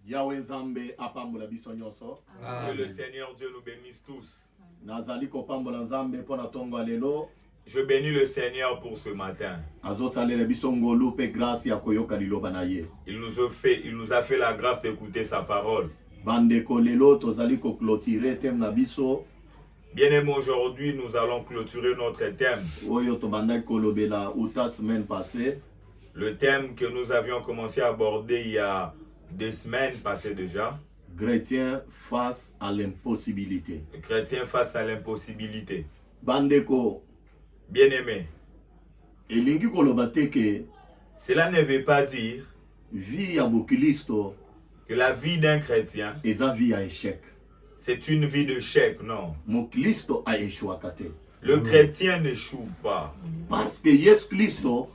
Yahweh Nzambe apambola biso nyonso. Que le Seigneur Dieu nous bénisse tous. Nazali kopambola Nzambe pona tongo lelo. Je bénis le Seigneur pour ce matin. Azo salele biso ngolu pe grâce ya koyoka liloba na ye. Il nous a fait la grâce d'écouter sa parole. Bandeko lelo tozali ko clôturer thème na biso. Bien-aimés, aujourd'hui nous allons clôturer notre thème. Oyo to bandaki kolobela uta semaine passée. Le thème que nous avions commencé à aborder il y a 2 semaines passées déjà. Chrétien face à l'impossibilité. Le chrétien face à l'impossibilité. Bandeko. Bien-aimés. Elingi koloba teke. Cela ne veut pas dire vie ya bokilisto que la vie d'un chrétien eza vie ya échec. C'est une vie de chèque, non. Mokilisto a échouaka te. Le chrétien n'échoue pas. Parce que Yesu Kristo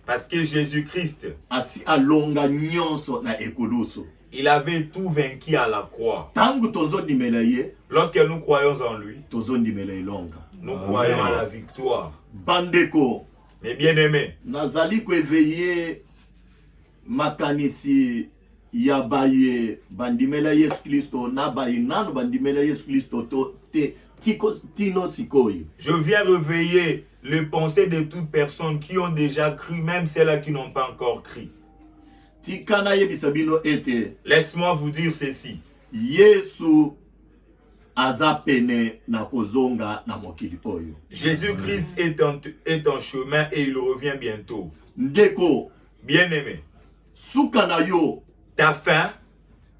parce que Jésus-Christ asi alonga nyonso na ekulusu. Il avait tout vaincu à la croix. Tangu tozo dimela ye, lorsque nous croyons en lui, tozo dimela ilonga. Nous croyons à la victoire. Bandeko, mes bien-aimés, nazali ko éveiller makanisi ya baye bandimela Yesu Kristo na baye nanu bandimela Yesu Kristo to te tino sikoyo. Je viens réveiller les pensées de toutes personnes qui ont déjà cru, même celles-là qui n'ont pas encore cru. Laisse-moi vous dire ceci. Yesu azapene na kozonga na mokili oyo. Jésus-Christ est en chemin et il revient bientôt. Ndeko, bien-aimé, suka na yo, ta fin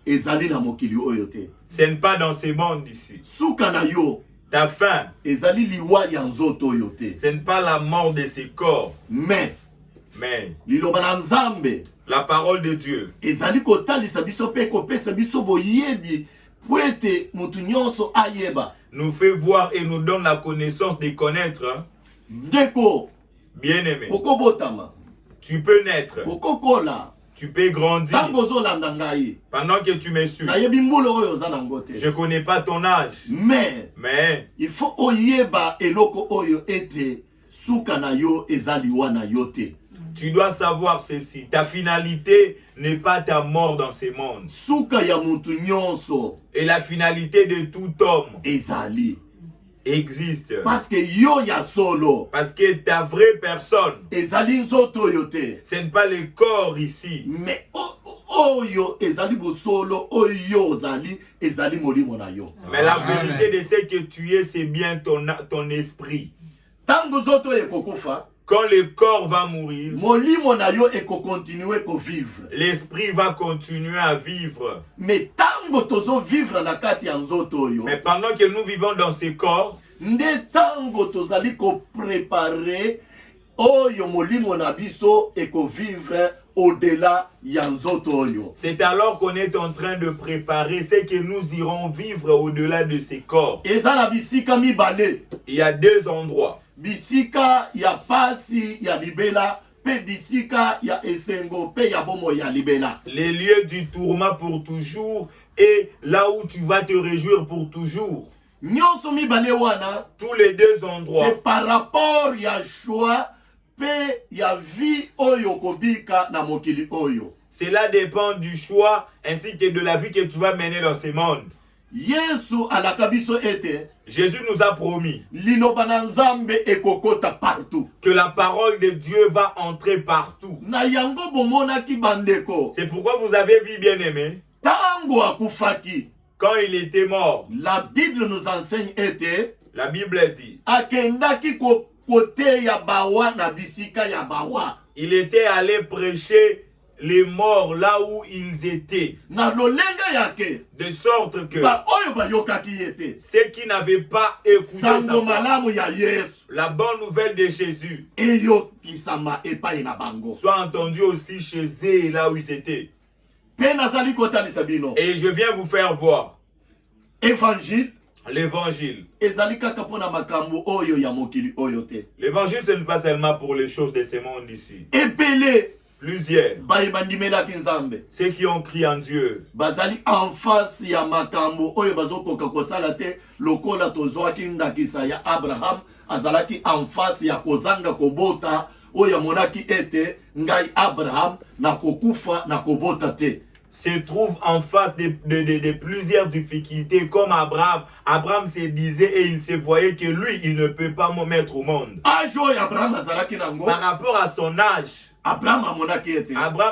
ezali na mokili oyo te. Ce n'est pas dans ce monde ici. Suka na yo, ta fin ezali liwa ya nzoto oyo te. Ce n'est pas la mort de ce corps. Mais liloba na Nzambe, la parole de Dieu ezali kotalisa biso pe kopesa biso boyebi puete mutu nyonso ayeba. Nous fait voir et nous donne la connaissance de connaître. Ndeko, bien-aimé, okobotama, tu peux naître, okokola, tu peux grandir. Pendant que tu me suis, je ne connais pas ton âge. Mais il faut oyeba eloko oyo ete suka na yo ezaliwa na yote. Tu dois savoir ceci. Ta finalité n'est pas ta mort dans ce monde. Suka ya mutu nyonso. Et la finalité de tout homme ezali existe. Parce que yo ya solo. Parce que ta vraie personne, ezali nzoto yote. Ce n'est pas le corps ici. Mais oyo ezali bosolo oyo ezali molimo na yo. Mais la vérité de ce que tu es, c'est bien ton esprit. Tango zoto ekokufa, quand le corps va mourir, molimo na yo eko continuer ko vivre. L'esprit va continuer à vivre. Mais tango tozo vivre na kati ya nzoto yo. Mais pendant que nous vivons dans ce corps, nde tango tozali ko préparer oyo molimo na biso eko vivre au-delà ya nzoto yo. C'est alors qu'on est en train de préparer ce que nous irons vivre au-delà de ces corps. Ezala bisika mibale. Il y a 2 endroits. Bisika ya pasi ya libela pe bisika ya esengo pe ya bomo ya libela. Les lieux du tourment pour toujours et là où tu vas te réjouir pour toujours. Nyonso mibale wana, tous les 2 endroits. C'est par rapport ya choix pe ya vie oyo kobika na mokili oyo. Cela dépend du choix ainsi que de la vie que tu vas mener dans ce monde. Yesu alakabiso ete. Jésus nous a promis liloba na Nzambe ekokota partout. Que la parole de Dieu va entrer partout. Na yango bomonaki bandeko. C'est pourquoi vous avez vu, bien-aimé, tango akufaki, quand il était mort, la Bible nous enseigne ete. La Bible dit akendaki kote ya bawa na bisika ya bawa. Il était allé prêcher les morts là où ils étaient. Na lolenga yake. De sorte que ceux qui n'avaient pas écouté la bonne nouvelle de Jésus soit entendue aussi chez eux là où ils étaient. Et je viens vous faire voir l'évangile. L'évangile, ce n'est pas seulement pour les choses de ce monde ici. Plusieurs, ceux qui ont crié en Dieu, bazali en face ya makambo oyo bazokoka kosala te lokola tozwaki ndakisa ya Abraham azalaki en face ya kozanga kobota oyo monaki ete ngai Abraham na kokufa na kobota te. se trouve en face de plusieurs difficultés, comme Abraham. Abraham se disait et il se voyait que lui, il ne peut pas me mettre au monde. Par rapport à son âge, Abraham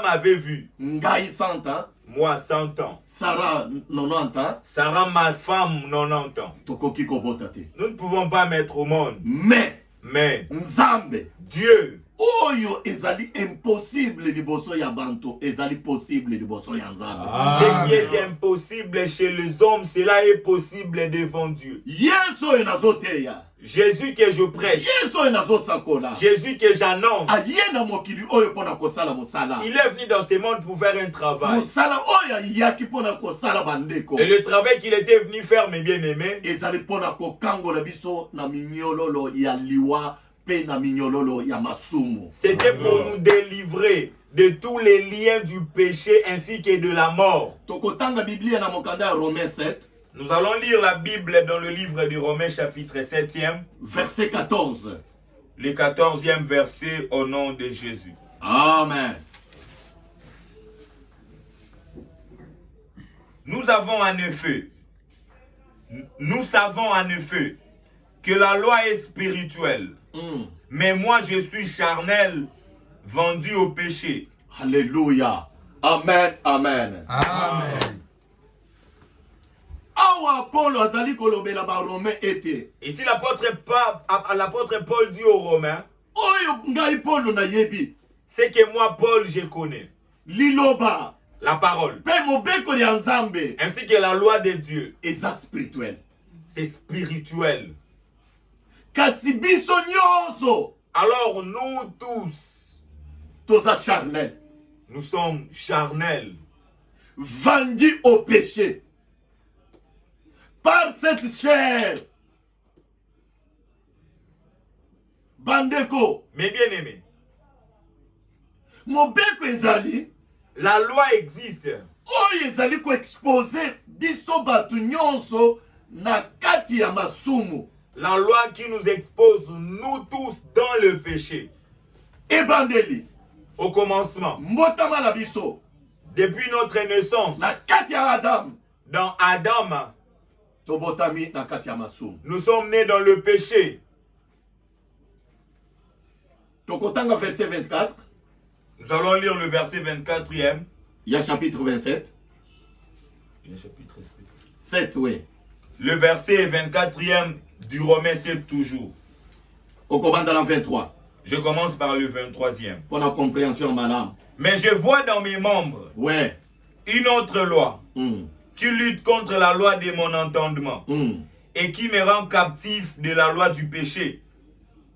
avait vu. Moi, 100 ans. Sarah, 90 ans. Sarah, ma femme, 90 ans. Nous ne pouvons pas mettre au monde. Mais Dieu, oyo ezali impossible liboso ya bantu ezali possible liboso ya Nzambe. Ce qui est impossible chez les hommes, cela est possible devant Dieu. Yesu enazoteya. Jésus que je prêche. Yesu enazosakola. Jésus que j'annonce. Ayena mokili oyo pona kosala musala. Il est venu dans ce monde pour faire un travail. Musala oyo yaki pona kosala bandeko. Et le travail qu'il était venu faire, mes bien-aimés, ezali pona kokangola biso na minyololo ya liwa. C'était pour nous délivrer de tous les liens du péché ainsi que de la mort. Nous allons lire la Bible dans le livre de Romains chapitre 7e. Verset 14. Le 14e verset au nom de Jésus. Amen. Nous savons en effet que la loi est spirituelle. Mais moi je suis charnel, vendu au péché. Alléluia. Amen. Amen. Amen. Ici l'apôtre Paul dit aux Romains, c'est que moi Paul je connais la parole ainsi que la loi de Dieu. C'est spirituel. Alors nous tous, nous sommes charnels, vendus au péché par cette chair. Bandeko, mes bien-aimés, mobeko ezali, la loi existe. Oyo ezali ko exposer biso batu nyonso na kati ya masumu. La loi qui nous expose, nous tous, dans le péché. Ebandeli. Au commencement. Mbotama na biso. Depuis notre naissance. Na kati ya Adam. Dans Adam. Tobotami na kati ya masumu. Nous sommes nés dans le péché. Tokotanga verset 24. Nous allons lire le verset 24e. Il y a chapitre 27. Il y a chapitre 7, oui. Le verset 24e du Romain 7 toujours. Au commandant 23. Je commence par le 23e. Pour la compréhension, madame. Mais je vois dans mes membres une autre loi qui lutte contre la loi de mon entendement et qui me rend captif de la loi du péché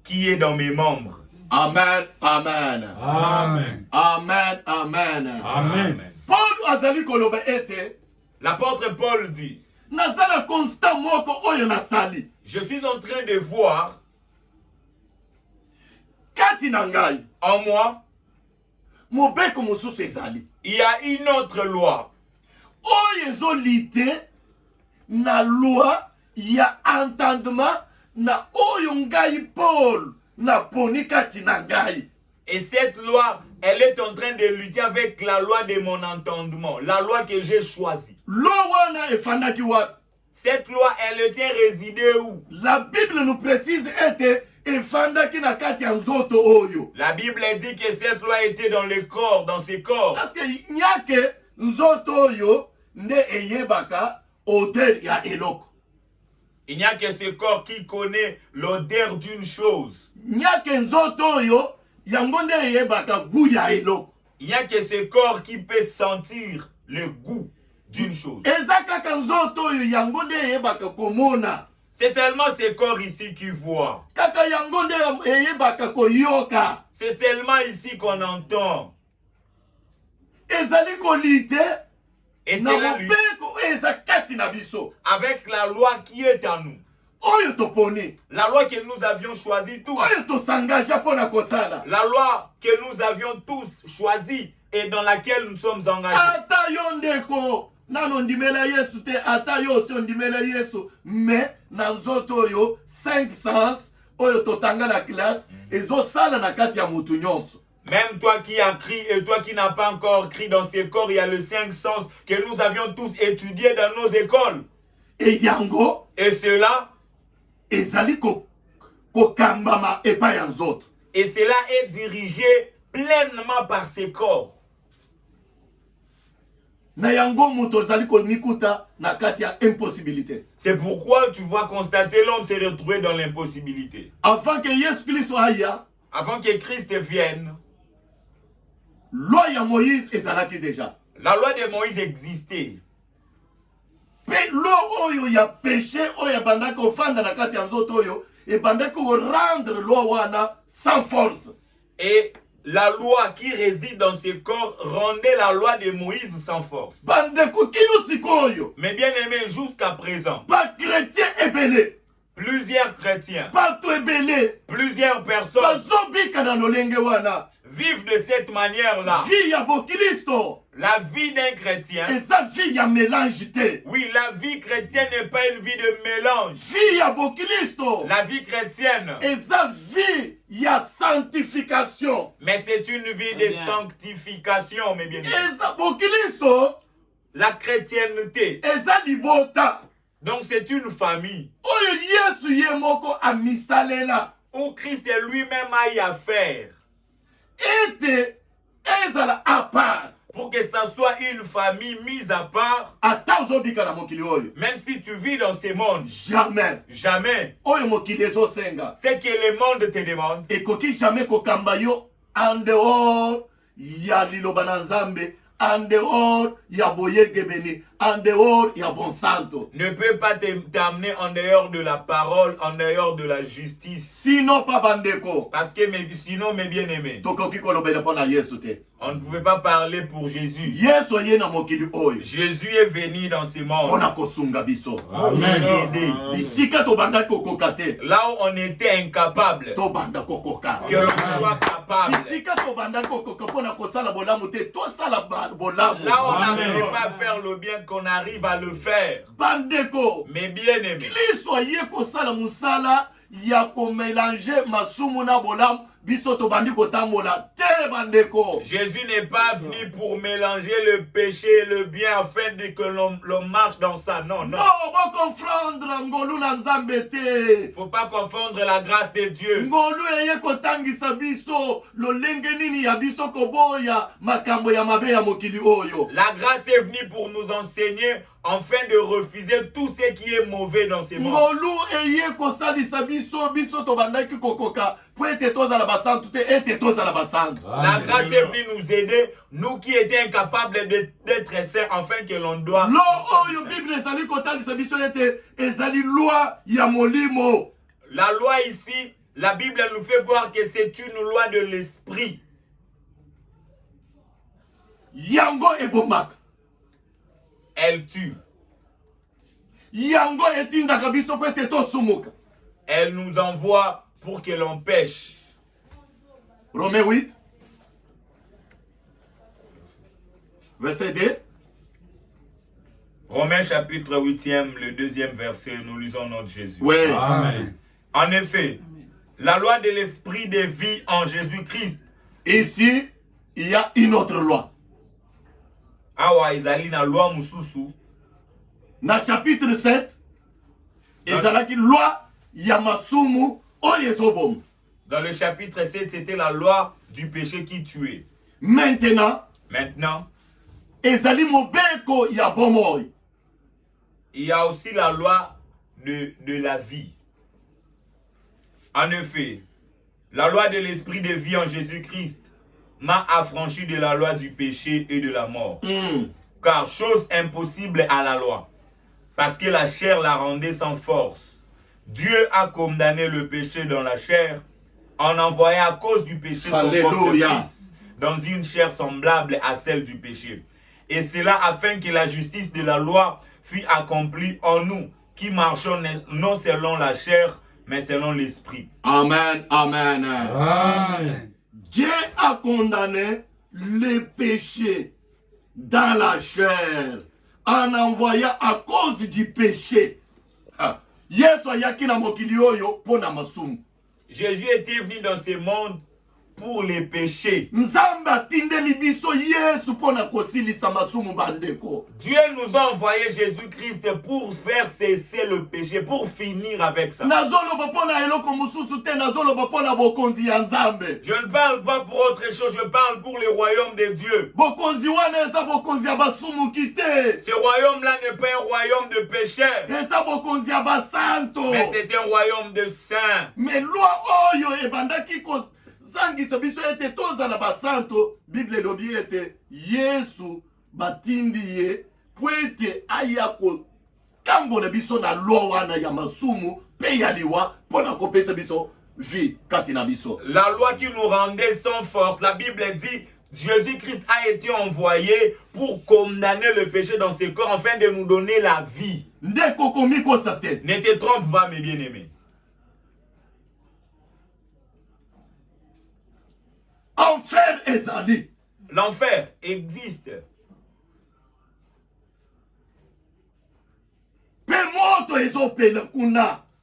qui est dans mes membres. Amen, amen. Amen. Amen, amen. Amen. Paul azali koloba ete. L'apôtre Paul dit, nazala constant moko oyo nasali. Je suis en train de voir kati na ngai en moi mobeko mosusu ezali. Il y a une autre loi. Oyo ezolite na loi ya entendement na oyo ngai Paul na poni kati na ngai. Et cette loi, elle est en train de lutter avec la loi de mon entendement, la loi que j'ai choisie. Cette loi, elle était résidée où? La Bible nous précise que la Bible dit que cette loi était dans le corps, dans ses corps. Parce que il n'y a que il n'y a que ce corps qui connaît l'odeur d'une chose. Il n'y a que il n'y a que ce corps qui peut sentir le goût d'une chose. C'est seulement ce corps ici qui voit. C'est seulement ici qu'on entend. Et c'est la lutte avec la loi qui est en nous. La loi que nous avions choisie tous. La loi que nous avions tous choisie et dans laquelle nous sommes engagés. Mais nanzoto yo 5 sens oyo totanga na classe ezosala na kati ya mutu nyonso. Même toi qui as crié et toi qui n'as pas encore crié dans ces corps, il y a le 5 sens que nous avions tous étudié dans nos écoles. Et yango. Et cela. Et cela est dirigé pleinement par ces corps. C'est pourquoi tu vas constater l'homme s'est retrouvé dans l'impossibilité. Avant que Christ vienne, la loi de Moïse existait. L'eau y a péché, y a bandako fanda na kati ya nzoto oyo, et bandako rendre loi wana sans force. Et la loi qui réside dans ces corps rendait la loi de Moïse sans force. Bandeko kino sikoyo. Mais bien aimé, jusqu'à présent, ba chrétien ebele. Plusieurs chrétiens, plusieurs personnes vivent de cette manière-là. La vie d'un chrétien. Oui, la vie chrétienne n'est pas une vie de mélange. La vie chrétienne. Mais c'est une vie de sanctification, mes bien-aimés. La chrétienté. Donc c'est une famille où Christ lui-même a y à faire. Pour que ça soit une famille mise à part. Même si tu vis dans ce monde. Jamais. Jamais. C'est que le monde te demande. En dehors, il y a l'Ilobananzambe. En dehors, il y a Boyegebeni. En dehors, il y a Bon Santo. Ne peut pas t'amener en dehors de la parole, en dehors de la justice. Sinon, pas bandeko. Parce que sinon, mes bien-aimés, on ne pouvait pas parler pour Jésus. Jésus est venu dans ce monde pour nous aider. Là où on était incapable, que l'on soit capable. Là où on n'arrive pas à faire le bien, qu'on arrive à le faire. Mais bien aimé, Jésus n'est pas venu pour mélanger le péché et le bien afin que l'on marche dans ça. Non, non. Faut pas confondre la grâce de Dieu. La grâce est venue pour nous enseigner afin de refuser tout ce qui est mauvais dans ces mondes. La grâce est venue nous aider, nous qui étions incapables d'être saints, afin que l'on doit. La loi ici, la Bible nous fait voir que c'est une loi de l'esprit. Yango et Bomak. Elle tue. Elle nous envoie pour que l'on pêche. Romains 8, verset 2. Romains chapitre 8e, le 2e verset, nous lisons notre Jésus. Oui. Amen. En effet, la loi de l'esprit de vie en Jésus-Christ. Ici, il y a une autre loi. Awa ezali na loi mususu. Na chapitre 7, ezalaki loi ya masumu oyezobom. Dans le chapitre 7, c'était la loi du péché qui tuait. Maintenant, ezali mobeko ya bomoy. Il y a aussi la loi de la vie. En effet, la loi de l'esprit de vie en Jésus-Christ m'a affranchi de la loi du péché et de la mort. Car chose impossible à la loi, parce que la chair la rendait sans force. Dieu a condamné le péché dans la chair, en envoyant à cause du péché son propre Fils, dans une chair semblable à celle du péché. Et cela afin que la justice de la loi fût accomplie en nous, qui marchons non selon la chair, mais selon l'esprit. Amen, amen. Amen. Dieu a condamné le péché dans la chair en envoyant à cause du péché. Jésus était venu dans ce monde pour les péchés. Dieu nous a envoyé Jésus-Christ pour faire cesser le péché, pour finir avec ça. Je ne parle pas pour autre chose, je parle pour le royaume de Dieu. Ce royaume-là n'est pas un royaume de pécheurs, mais c'est un royaume de saints. Mais loi oyo ebandaki ko zangisa biso ete tozala basanto, Bible elobi ete Yesu batindi ye po ete aya ko kambola biso na loi wana ya masumu pe ya liwa pona kopesa biso vie kati na biso. La loi qui nous rendait sans force, la Bible dit Jésus-Christ a été envoyé pour condamner le péché dans ce corps afin de nous donner la vie. Ne te trompe pas, mes bien-aimés. Enfer ezali. L'enfer existe.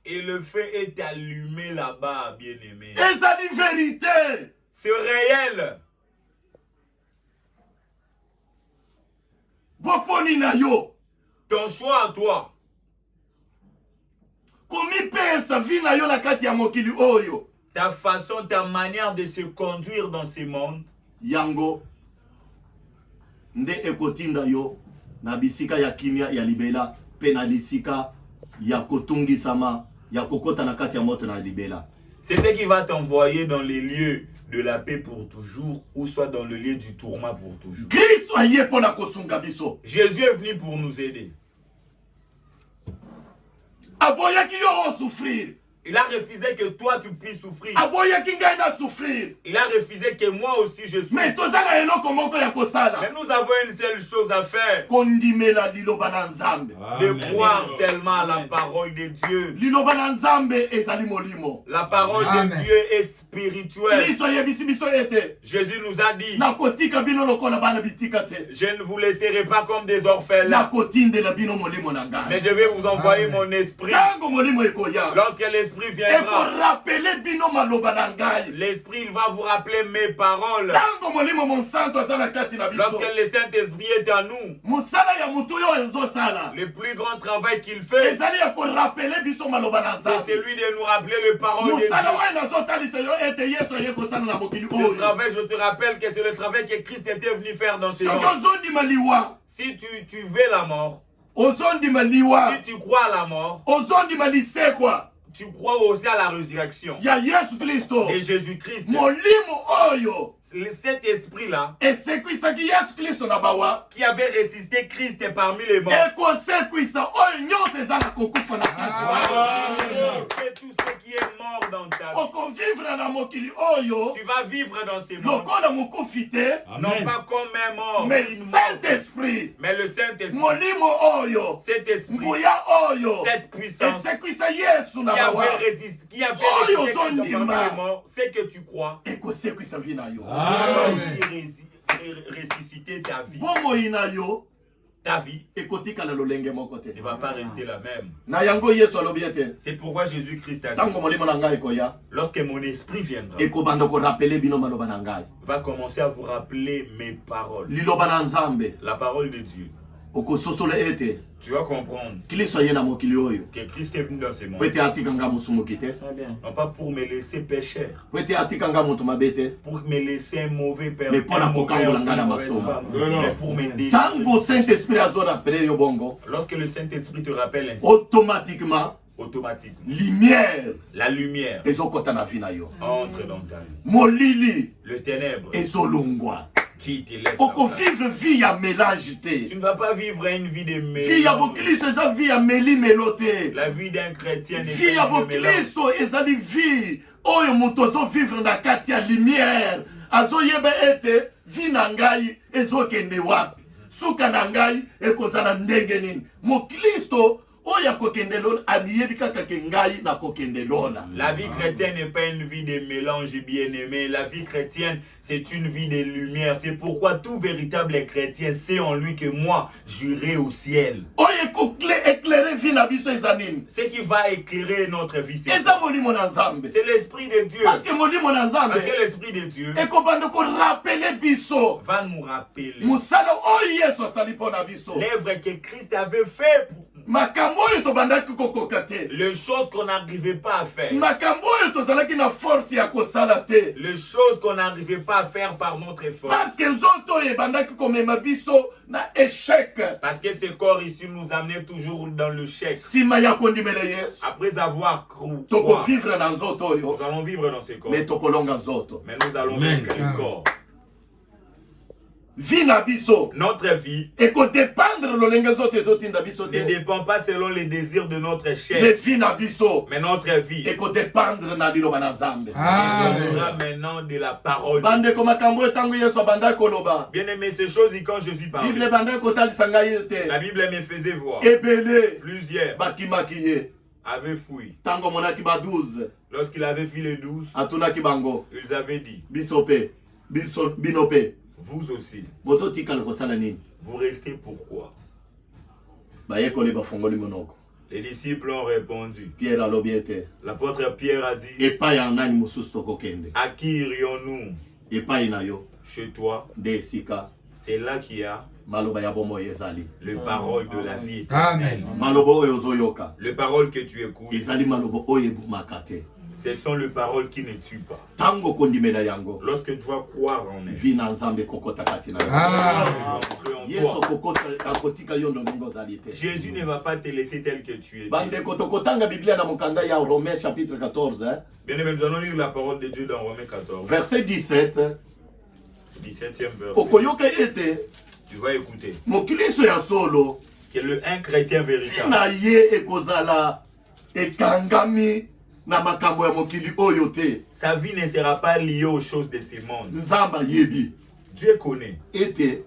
Et le feu est allumé là-bas, bien-aimé. Ezali vérité. C'est réel. Boponi na yo. Ton choix à toi. Ta façon, ta manière de se conduire dans ce monde. Yango nde ekotinda yo na bisika ya kimia ya libela pe na lisika ya kotungisama ya kokota na kati ya moto na libela. C'est ce qui va t'envoyer dans les lieux de la paix pour toujours ou soit dans le lieu du tourment pour toujours. Jésus est venu pour nous aider. Il a refusé que toi tu puisses souffrir. Il a refusé que moi aussi je souffre. Mais nous avons une seule chose à faire. De croire seulement à la parole de Dieu. La parole de Dieu est spirituelle. Jésus nous a dit, je ne vous laisserai pas comme des orphelins, mais je vais vous envoyer mon esprit. Lorsque l'esprit viendra, l'esprit il va vous rappeler mes paroles. Lorsque le Saint-Esprit est en nous, le plus grand travail qu'il fait, c'est celui de nous rappeler les paroles de Dieu. Ce travail, je te rappelle que c'est le travail que Christ était venu faire dans ce monde. Si tu veux la mort, si tu crois à la mort, tu crois aussi à la résurrection et Jésus-Christ. Cet esprit-là qui avait résisté Christ parmi les morts, fait tout ce qui est mort dans ta vie. Tu vas vivre dans ces mondes, non pas comme un mort, mais le Saint-Esprit, cet esprit, cette puissance qui avait résisté parmi les morts, c'est que tu crois. Ressusciter ta vie. Ta vie ne va pas rester la même. C'est pourquoi Jésus-Christ a dit, lorsque mon esprit viendra, va commencer à vous rappeler mes paroles. La parole de Dieu. Tu vas comprendre que Christ est venu dans ce monde, non pas pour me laisser pécheur, pour me laisser un mauvais père, mais pour m'aider. Lorsque le Saint-Esprit te rappelle ainsi, automatiquement, la lumière entre dans ta vie. Le ténèbre qui te laisse. Tu ne vas pas vivre une vie de mélange. La vie d'un chrétien n'est pas de mélange. La vie chrétienne n'est pas une vie de mélange bien-aimé. La vie chrétienne, c'est une vie de lumière. C'est pourquoi tout véritable chrétien sait en lui que moi, j'irai au ciel. Ce qui va éclairer notre vie, c'est l'Esprit de Dieu. Parce que l'Esprit de Dieu va nous rappeler l'œuvre que Christ avait fait pour nous. Les choses qu'on n'arrivait pas à faire. Les choses qu'on n'arrivait pas à faire par notre effort. Parce que ce corps ici nous amenait toujours dans le chèque. Après avoir cru, nous allons vivre dans ce corps. Mais nous allons vivre le corps. Notre vie ne dépend pas selon les désirs de notre chair. Mais notre vie dépendra maintenant de la parole. Bien aimé, ces choses quand Jésus parlait, la Bible me faisait voir plusieurs avaient fui. Lorsqu'il avait fait les 12, ils avaient dit, vous aussi, vous restez pourquoi? Les disciples ont répondu. L'apôtre Pierre a dit, à qui irions-nous? Chez toi. C'est là qu'il y a le parole de la vie. Amen. Le parole que tu écoutes, ce sont les paroles qui ne tuent pas. Lorsque tu vas croire en elles, Jésus ne va pas te laisser tel que tu es. Bien aimé, nous allons lire la parole de Dieu dans Romains 14. Verset 17. 17e verset. Tu vas écouter. Que un chrétien véritable sa vie ne sera pas liée aux choses de ce monde. Dieu connaît. Et tel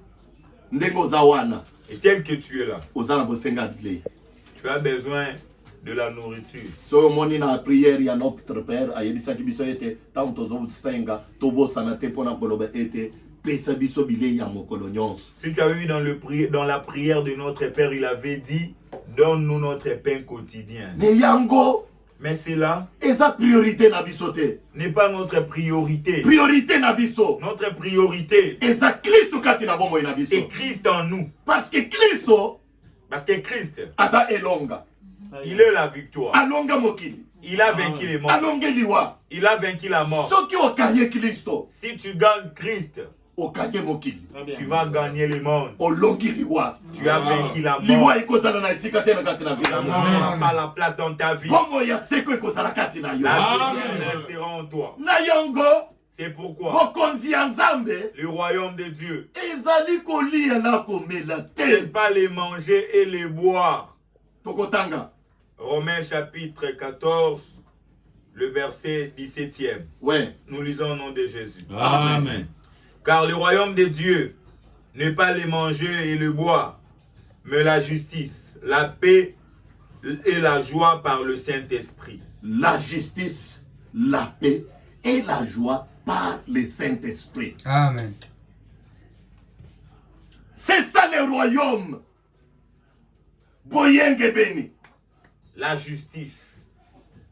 que tu es là, tu as besoin de la nourriture. Si tu as vu dans la prière de notre Père, il avait dit, donne-nous notre pain quotidien. Mais c'est là, n'est pas notre priorité. Notre priorité, c'est Christ en nous. Parce que Christ, il est la victoire. Il a vaincu les morts. Il a vaincu la mort. Si tu gagnes Christ, tu vas gagner le monde. Tu as vaincu la mort. La mort n'aura pas la place dans ta vie. La vie sera en toi. C'est pourquoi le royaume de Dieu, c'est pas les manger et les boire. Romains chapitre 14, le verset 17e. Ouais. Nous lisons au nom de Jésus. Amen. Car le royaume de Dieu n'est pas les manger et le boire, mais la justice, la paix et la joie par le Saint-Esprit. La justice, la paix et la joie par le Saint-Esprit. Amen. C'est ça le royaume. Boyenge Beni. La justice.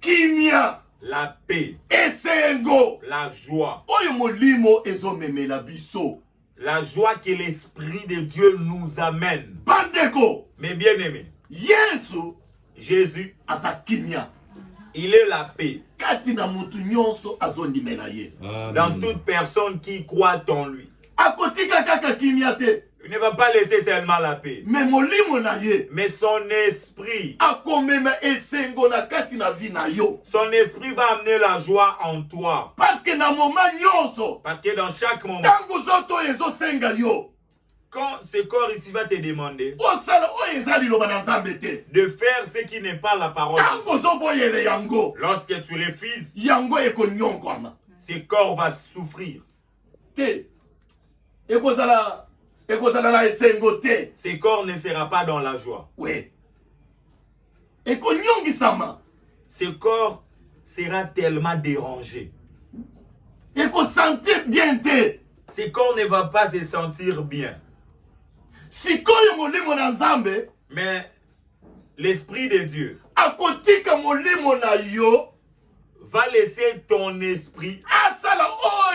Kimia. La paix. Esengo. La joie. Oyo molimo ezomeme la biso. La joie que l'Esprit de Dieu nous amène. Bandeko. Mais bien aimé. Yesu. Jésus. Asa kimia. Il est la paix. Katina mutu nyonso azondimela ye. Dans toute personne qui croit en lui. Akotika kaka kimia te. Il ne va pas laisser seulement la paix. Mais molimo na ye. Mais son esprit. Akomema esengo na katina vi na yo. Son esprit va amener la joie en toi. Parce que na moment nyonso. Parce que dans chaque moment. Tango zoto ezo senga yo. Quand ce corps ici va te demander de faire ce qui n'est pas la parole, lorsque tu refuses, ce corps va souffrir. Ce corps ne sera pas dans la joie. Oui. ekonyongisama, ce corps sera tellement dérangé. ekosentir bien te. Ce corps ne va pas se sentir bien. Sikoyo molimo na Nzambe, mais l'Esprit de Dieu akotika molimo na yo, va laisser ton esprit asala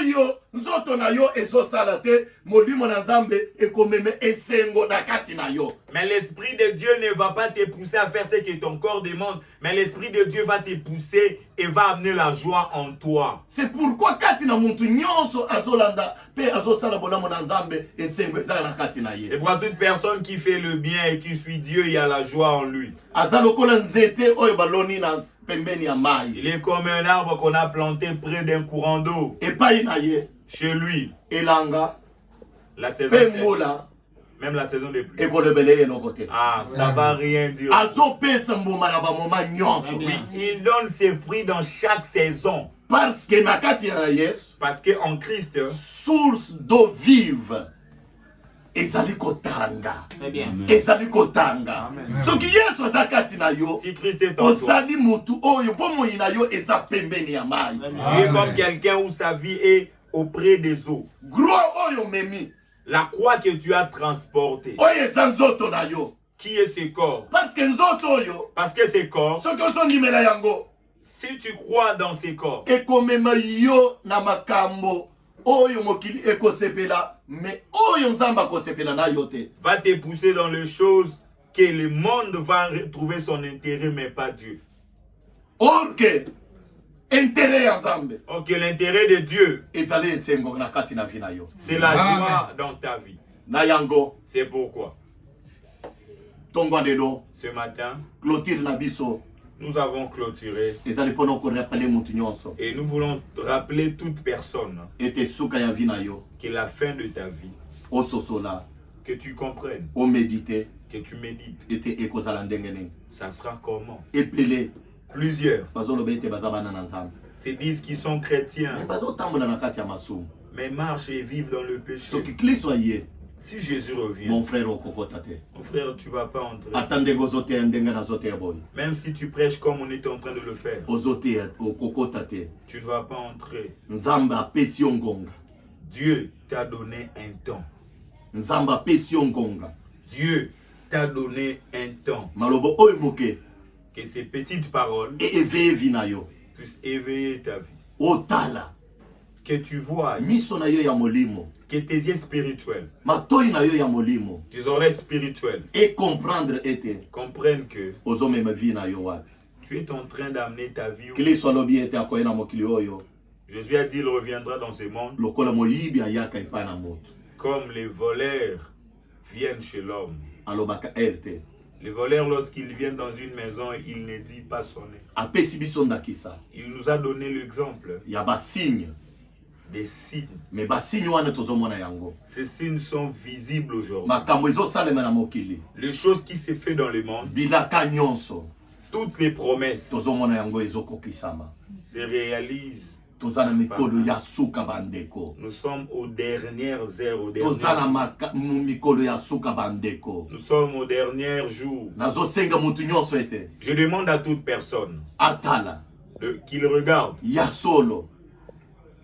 oyo nzoto na yo ezosala te, molimo na Nzambe ekomeme esengo na kati na yo. Mais l'Esprit de Dieu ne va pas te pousser à faire ce que ton corps demande, mais l'Esprit de Dieu va te pousser et va amener la joie en toi. C'est pourquoi kati na muntu nyonso azolanda pe azosala bolamo na Nzambe esengo ezala na kati na ye. Et pour toute personne qui fait le bien et qui suit Dieu, il y a la joie en lui. Azalokola nzete oyo baloni na pembeni ya mai. Il est comme un arbre qu'on a planté près d'un courant d'eau. Epai na ye, Chez lui, elanga, la saison pe sèche, mola, même la saison de pluie. ekolebele eloko te. Ah, ça va rien dire. Azopesa mbuma na bamoma nyonso. Oui, il donne ses fruits dans chaque saison. Parce que na kati na Yesu, Parce qu'en Christ, source d'eau vive ezali kotanga. Très bien. Ezali kotanga. Soki Yesu aza kati na yo, si Christ est en toi, ozali mutu oyo bomoi na yo eza pembeni ya mai. tu es comme quelqu'un où sa vie est auprès des eaux. Gros oyo memi, La croix que tu as transportée, oyo eza nzoto na yo. qui est ce corps? Parce que nzoto oyo, Parce que ce corps, soki ozondimela yango, si tu crois dans ce corps, ekomema yo na makambo oyo mokili ekosepela, mais oyo Nzambe akosepela na yo te. va te pousser dans les choses que le monde va retrouver son intérêt, mais pas Dieu. Or que intérêt ya Nzambe Ok, l'intérêt de Dieu, ezali esengo na kati na vi na yo. c'est la Amen. joie dans ta vie. Na yango C'est pourquoi, tongo lelo ce matin, clôture na biso nous avons clôturé ezali mpona korapele mutu nyonso et nous voulons rappeler toute personne ete suka ya vi na yo que la fin de ta vie, ososola, que tu comprennes, omedite que tu médites, ete ekozala ndenge nini. ça sera comment? Ebele Plusieurs bazoloba ete baza bana na Nzambe, se disent qu'ils sont chrétiens, me bazotambola na kati ya masumu. mais marchent et vivent dans le péché. Soki Kristo aye, Si Jésus revient, mon frère okokota te. mon frère, tu vas pas entrer. Ata ndenge ozoteya ndenge nazoteya boye, Même si tu prêches comme on est en train de le faire, ozoteya okokota te. tu ne vas pas entrer. Nzambe apesi yo ngonga, Dieu t'a donné un temps. Nzambe apesi yo ngonga. Dieu t'a donné un temps. Malobo oyo moke Que ces petites paroles eveye vi na yo, puissent éveiller ta vie. otala Que tu vois, miso na yo ya molimo, que tes yeux spirituels, matoi na yo ya molimo tes oreilles spirituelles et comprendre ete comprennent que ozomema vi na yo wapi. tu es en train d'amener ta vie. Kristo alobi ete akoye na mokili oyo Jésus a dit il reviendra dans ce monde lokola moyibi ayaka epai na moto. comme les voleurs viennent chez l'homme. Alobaka erte Les voleurs, lorsqu'ils viennent dans une maison, ils ne disent pas sonner. apesi biso ndakisa Il nous a donné l'exemple ya basigne, des signes. me basigne wana tozomona yango. Ces signes sont visibles aujourd'hui. Makambo ezosalema na mokili, Les choses qui se font dans le monde, bilaka nyonso toutes les promesses tozomona yango ezokokisama. se réalisent. Toza na mikolo ya suka bandeko, Nous sommes aux dernières heures, toza na mikolo ya suka bandeko. nous sommes aux derniers jours. Nazosenga mutu nyonso ete Je demande à toute personne atala qu'il regarde. ya solo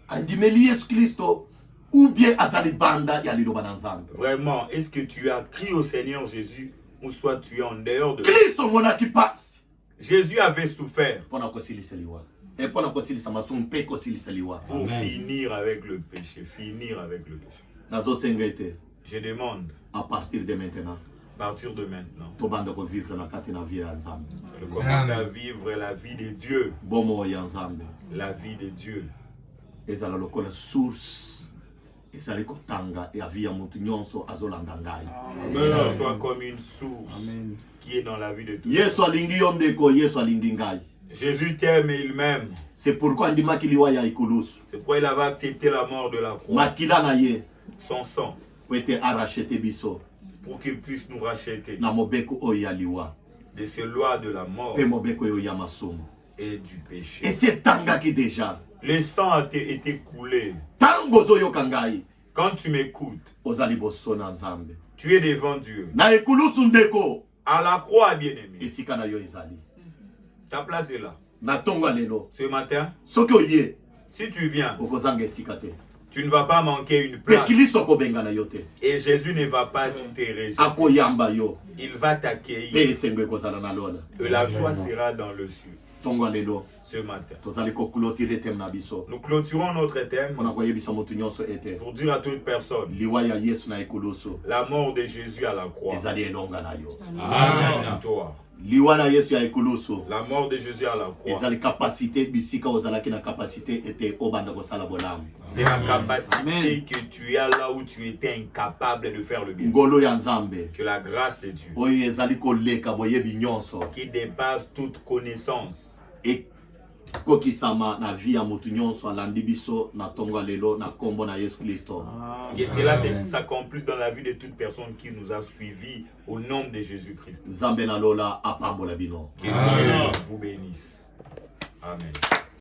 andimeli Yesu Kristo ou bien azali banda ya liloba na Nzambe. Vraiment, est-ce que tu as crié au Seigneur Jésus ou soit tu es en dehors de lui? Kristo monaki pasi Jésus avait souffert mpona kosilisa liwa, mpona kosilisa masumu mpe kosilisa liwa. pour finir avec le péché. Finir avec le péché. Nazosenga ete Je demande, à partir de maintenant à partir de maintenant, tobanda kovivre na kati na vie ya Nzambe, de commencer à vivre la vie de Dieu. bomo ya Nzambe La vie de Dieu. ezala lokola source ezali kotanga ya vie ya mutu nyonso azolanda ngai. Que ce soit comme une source qui est dans la vie de tous. Yesu alingi yo ndeko, Yesu alingi ngai. Jésus t'aime et il m'aime. C'est pourquoi ndimaki liwa ya ikulusu, C'est pourquoi il avait accepté la mort de la croix. makila na ye Son sang. po ete arachete biso Pour qu'il puisse nous racheter na mobeko oyo ya liwa de ces lois de la mort mpe mobeko oyo ya masumu. et du péché. esi etangaki deja. Le sang a été coulé. Ntango ozoyoka ngai Quand tu m'écoutes, oza liboso na Nzambe, tu es devant Dieu. na ekulusu ndeko À la croix, bien-aimé, esika na yo ezali. Ta place est là. Ce matin, si tu viens, tu ne vas pas manquer une place. Et Jésus ne va pas te rejeter. Il va t'accueillir. Et la joie sera dans le ciel. Ce matin, nous clôturons notre thème pour dire à toute personne la mort de Jésus à la croix. Amen. La mort de Jésus à la croix. C'est la capacité que tu as là où tu étais incapable de faire le bien. Que la grâce de Dieu qui dépasse toute connaissance et kokisama vie ya mutu nyonso alandi biso na tonga lelo na kombo na Yesu Kristo. Que cela s'accomplisse dans la vie de toute personne qui nous a suivis au nom de Jésus-Christ. Zambe na lola apambola bino. Que Dieu vous bénisse. Amen.